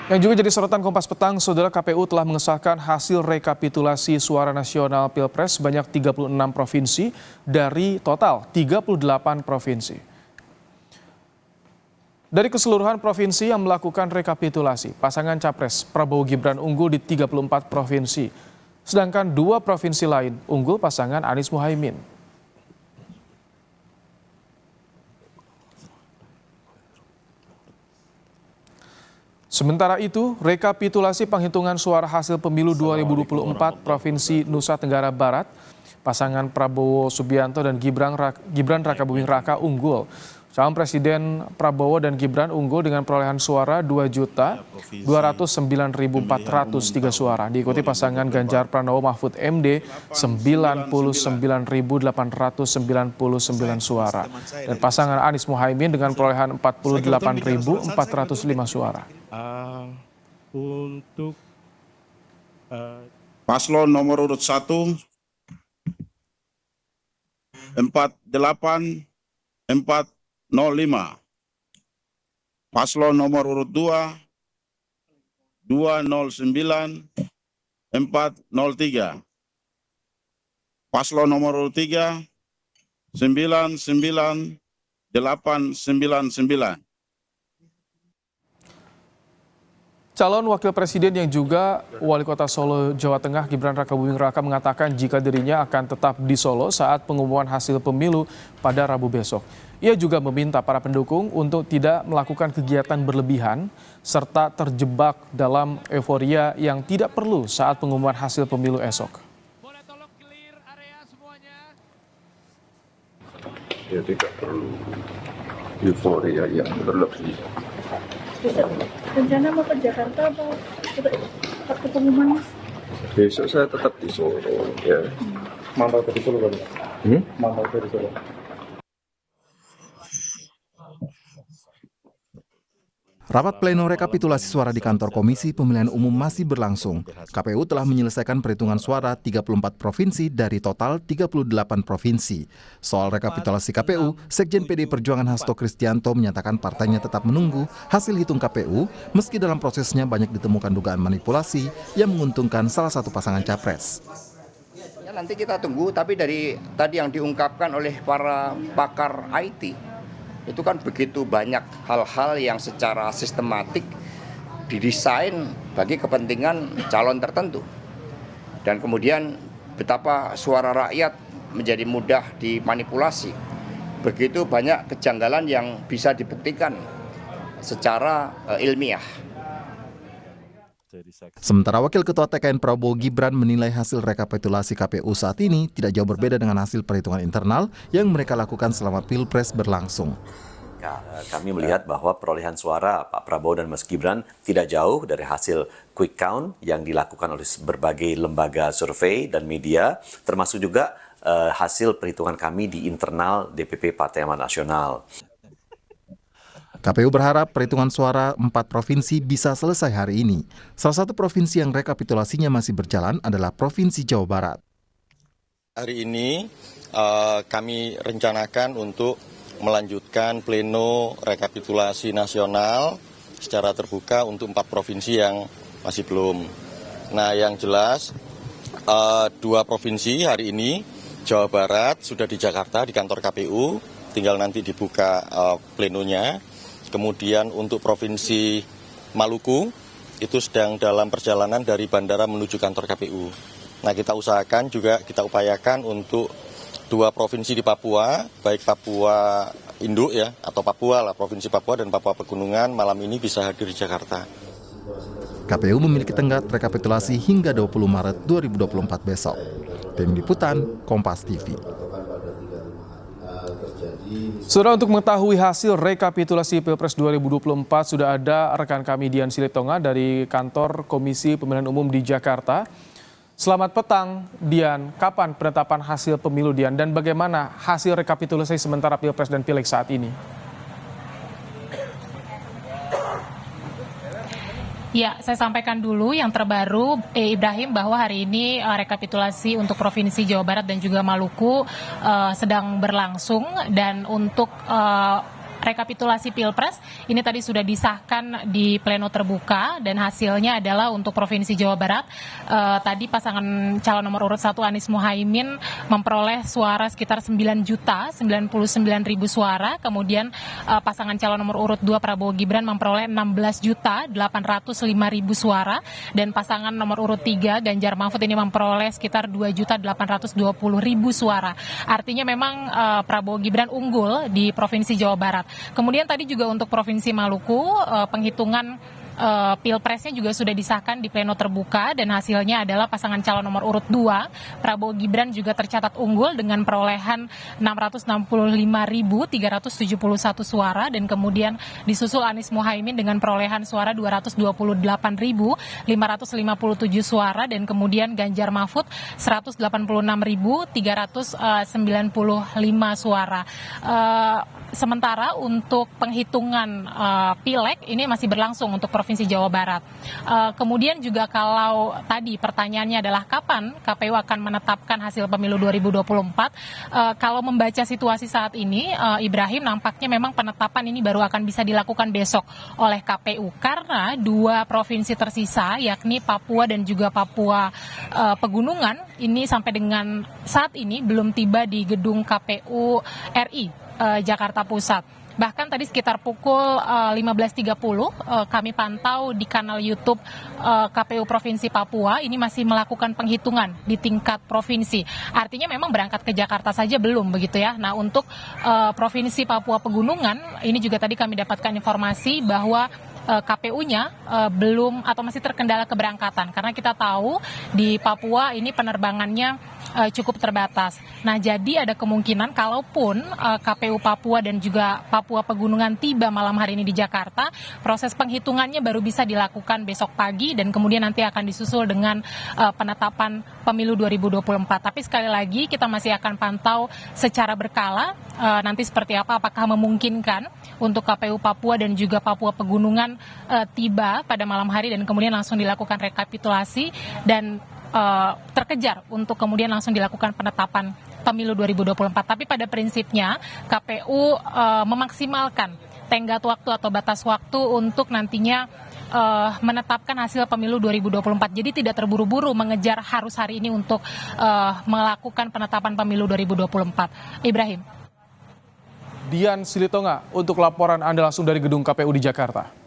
Yang juga jadi sorotan Kompas Petang, Saudara, KPU telah mengesahkan hasil rekapitulasi suara nasional Pilpres sebanyak 36 provinsi dari total 38 provinsi. Dari keseluruhan provinsi yang melakukan rekapitulasi, pasangan Capres Prabowo Gibran unggul di 34 provinsi, sedangkan 2 provinsi lain unggul pasangan Anies Muhaimin. Sementara itu, rekapitulasi penghitungan suara hasil pemilu 2024 Provinsi Nusa Tenggara Barat, pasangan Prabowo Subianto dan Gibran Rakabuming Raka unggul. Calon Presiden Prabowo dan Gibran unggul dengan perolehan suara 2.209.403 suara. Diikuti pasangan Ganjar Pranowo Mahfud MD 99.899 suara. Dan pasangan Anies Muhaimin dengan perolehan 48.405 suara. Untuk paslon nomor urut 1 48.405, paslon nomor urut 2 209.403, paslon nomor urut 3 99.899. Calon Wakil Presiden yang juga Wali Kota Solo, Jawa Tengah, Gibran Rakabuming Raka mengatakan jika dirinya akan tetap di Solo saat pengumuman hasil pemilu pada Rabu besok. Ia juga meminta para pendukung untuk tidak melakukan kegiatan berlebihan serta terjebak dalam euforia yang tidak perlu saat pengumuman hasil pemilu esok. Boleh tolong clear area semuanya? Ya tidak perlu euforia yang berlebih. Besok rencana mau ke Jakarta atau tetap ke pengumuman? Besok saya tetap di Solo ya. Mantau ke Solo kan? Mantau ke Solo. Rapat pleno rekapitulasi suara di kantor Komisi Pemilihan Umum masih berlangsung. KPU telah menyelesaikan perhitungan suara 34 provinsi dari total 38 provinsi. Soal rekapitulasi KPU, Sekjen PDI Perjuangan Hasto Kristianto menyatakan partainya tetap menunggu hasil hitung KPU meski dalam prosesnya banyak ditemukan dugaan manipulasi yang menguntungkan salah satu pasangan capres. Nanti kita tunggu, tapi dari tadi yang diungkapkan oleh para pakar IT, itu kan begitu banyak hal-hal yang secara sistematik didesain bagi kepentingan calon tertentu. Dan kemudian betapa suara rakyat menjadi mudah dimanipulasi. Begitu banyak kejanggalan yang bisa dibuktikan secara ilmiah. Sementara Wakil Ketua TKN Prabowo Gibran menilai hasil rekapitulasi KPU saat ini tidak jauh berbeda dengan hasil perhitungan internal yang mereka lakukan selama Pilpres berlangsung. Kami melihat bahwa perolehan suara Pak Prabowo dan Mas Gibran tidak jauh dari hasil quick count yang dilakukan oleh berbagai lembaga survei dan media, termasuk juga hasil perhitungan kami di internal DPP Partai Amanat Nasional. KPU berharap perhitungan suara 4 provinsi bisa selesai hari ini. Salah satu provinsi yang rekapitulasinya masih berjalan adalah Provinsi Jawa Barat. Hari ini kami rencanakan untuk melanjutkan pleno rekapitulasi nasional secara terbuka untuk 4 provinsi yang masih belum. Nah, yang jelas 2 provinsi hari ini, Jawa Barat sudah di Jakarta di kantor KPU, tinggal nanti dibuka plenonya. Kemudian untuk Provinsi Maluku itu sedang dalam perjalanan dari bandara menuju kantor KPU. Nah, kita usahakan juga, kita upayakan untuk 2 provinsi di Papua, baik Papua Induk ya, atau Papua lah, Provinsi Papua dan Papua Pegunungan malam ini bisa hadir di Jakarta. KPU memiliki tenggat rekapitulasi hingga 20 Maret 2024 besok. Tim Liputan, Kompas TV. Saudara, untuk mengetahui hasil rekapitulasi Pilpres 2024 sudah ada rekan kami Dian Silitonga dari kantor Komisi Pemilihan Umum di Jakarta. Selamat petang, Dian. Kapan penetapan hasil pemilu, Dian? Dan bagaimana hasil rekapitulasi sementara Pilpres dan Pileg saat ini? Ya, saya sampaikan dulu yang terbaru, Ibrahim, bahwa hari ini rekapitulasi untuk Provinsi Jawa Barat dan juga Maluku sedang berlangsung, dan untuk rekapitulasi Pilpres ini tadi sudah disahkan di pleno terbuka dan hasilnya adalah untuk Provinsi Jawa Barat tadi pasangan calon nomor urut 1 Anies Muhaimin memperoleh suara sekitar 9.099.000 suara, kemudian pasangan calon nomor urut 2 Prabowo Gibran memperoleh 16.805.000 suara dan pasangan nomor urut 3 Ganjar Mahfud ini memperoleh sekitar 2.820.000 suara. Artinya memang Prabowo Gibran unggul di Provinsi Jawa Barat. Kemudian tadi juga untuk Provinsi Maluku penghitungan Pilpresnya juga sudah disahkan di pleno terbuka dan hasilnya adalah pasangan calon nomor urut 2 Prabowo Gibran juga tercatat unggul dengan perolehan 665.371 suara dan kemudian disusul Anies Muhaimin dengan perolehan suara 228.557 suara dan kemudian Ganjar Mahfud 186.395 suara. Sementara untuk penghitungan pileg ini masih berlangsung untuk Provinsi Jawa Barat. Kemudian juga kalau tadi pertanyaannya adalah kapan KPU akan menetapkan hasil pemilu 2024, kalau membaca situasi saat ini, Ibrahim, nampaknya memang penetapan ini baru akan bisa dilakukan besok oleh KPU karena 2 provinsi tersisa yakni Papua dan juga Papua Pegunungan ini sampai dengan saat ini belum tiba di gedung KPU RI Jakarta Pusat. Bahkan tadi sekitar pukul 15.30 kami pantau di kanal YouTube KPU Provinsi Papua ini masih melakukan penghitungan di tingkat provinsi. Artinya memang berangkat ke Jakarta saja belum begitu ya. Nah untuk Provinsi Papua Pegunungan ini juga tadi kami dapatkan informasi bahwa KPU-nya belum atau masih terkendala keberangkatan karena kita tahu di Papua ini penerbangannya cukup terbatas. Nah, jadi ada kemungkinan kalaupun KPU Papua dan juga Papua Pegunungan tiba malam hari ini di Jakarta, proses penghitungannya baru bisa dilakukan besok pagi dan kemudian nanti akan disusul dengan penetapan pemilu 2024. Tapi sekali lagi kita masih akan pantau secara berkala nanti seperti apa, apakah memungkinkan untuk KPU Papua dan juga Papua Pegunungan tiba pada malam hari dan kemudian langsung dilakukan rekapitulasi dan terkejar untuk kemudian langsung dilakukan penetapan pemilu 2024. Tapi pada prinsipnya KPU memaksimalkan tenggat waktu atau batas waktu untuk nantinya menetapkan hasil pemilu 2024. Jadi tidak terburu-buru mengejar harus hari ini untuk melakukan penetapan pemilu 2024. Ibrahim. Dian Silitonga untuk laporan Anda langsung dari gedung KPU di Jakarta.